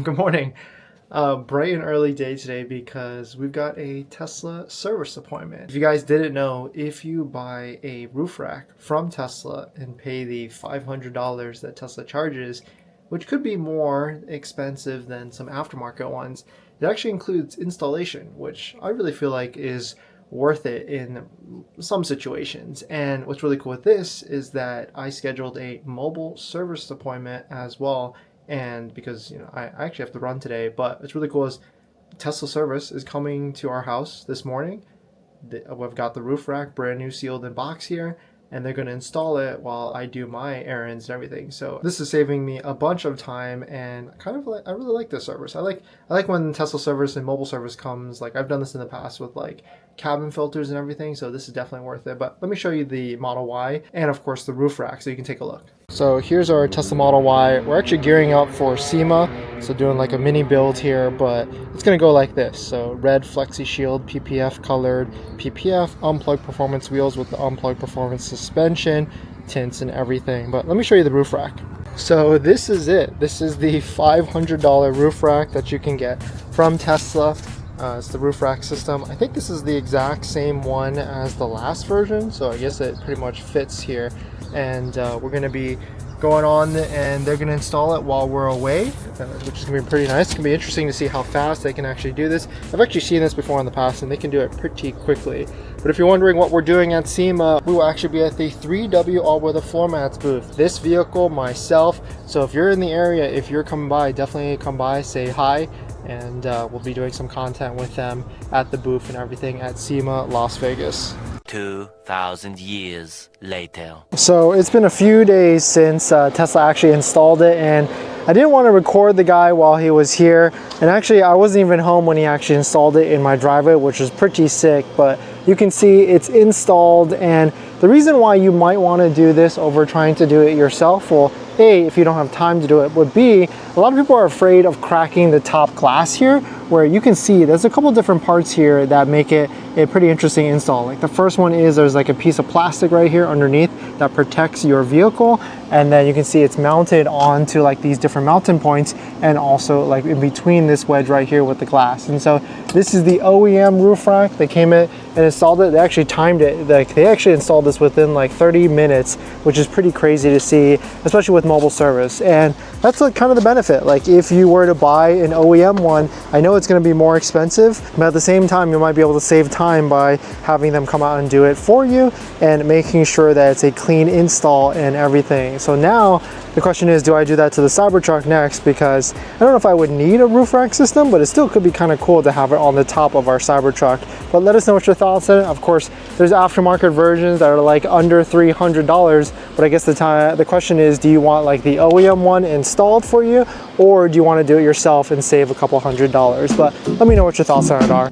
Good morning. Bright and early day today because we've got a Tesla service appointment. If you guys didn't know, if you buy a roof rack from Tesla and pay the $500 that Tesla charges, which could be more expensive than some aftermarket ones, it actually includes installation, which I really feel like is worth it in some situations. And what's really cool with this is that I scheduled a mobile service appointment as well. And because, I actually have to run today, but it's really cool is Tesla service is coming to our house this morning. We've got the roof rack brand new sealed in box here, and they're going to install it while I do my errands and everything. So this is saving me a bunch of time, and I really like this service. I like when Tesla service and mobile service comes. Like, I've done this in the past with like cabin filters and everything, so this is definitely worth it. But let me show you the Model Y and of course the roof rack so you can take a look. So here's our Tesla Model Y. We're actually gearing up for SEMA, so doing like a mini build here, but it's gonna go like this. So red Flexi Shield, PPF colored, PPF, Unplugged Performance wheels with the Unplugged Performance suspension, tints and everything. But let me show you the roof rack. So this is it. This is the $500 roof rack that you can get from Tesla. It's the roof rack system. I think this is the exact same one as the last version, so I guess it pretty much fits here. And we're going to be going on, and they're going to install it while we're away, which is going to be pretty nice. It's going to be interesting to see how fast they can actually do this. I've actually seen this before in the past, and they can do it pretty quickly. But if you're wondering what we're doing at SEMA, we will actually be at the 3W all-weather floor mats booth. This vehicle, myself. So if you're in the area, if you're coming by, definitely come by, say hi. And we'll be doing some content with them at the booth and everything at SEMA, Las Vegas. 2,000 years later. So it's been a few days since Tesla actually installed it, and I didn't want to record the guy while he was here. And actually, I wasn't even home when he actually installed it in my driveway, which was pretty sick. But you can see it's installed, and the reason why you might want to do this over trying to do it yourself, well, A, if you don't have time to do it, would be a lot of people are afraid of cracking the top glass here, where you can see there's a couple different parts here that make it a pretty interesting install. Like the first one is there's like a piece of plastic right here underneath that protects your vehicle, and then you can see it's mounted onto like these different mounting points, and also like in between this wedge right here with the glass. And so this is the OEM roof rack. They came in and installed it. They actually timed it. Like they actually installed this within like 30 minutes, which is pretty crazy to see, especially with mobile service. And that's like kind of the benefit. Like if you were to buy an OEM one, I know it's going to be more expensive, but at the same time, you might be able to save time by having them come out and do it for you and making sure that it's a clean install and everything. So now the question is, do I do that to the Cybertruck next? Because I don't know if I would need a roof rack system, but it still could be kind of cool to have it on the top of our Cybertruck. But let us know what your thoughts on it. Of course, there's aftermarket versions that are like under $300, but I guess the question is, do you want like the OEM one installed for you, or do you want to do it yourself and save a couple $100s? But let me know what your thoughts on it are.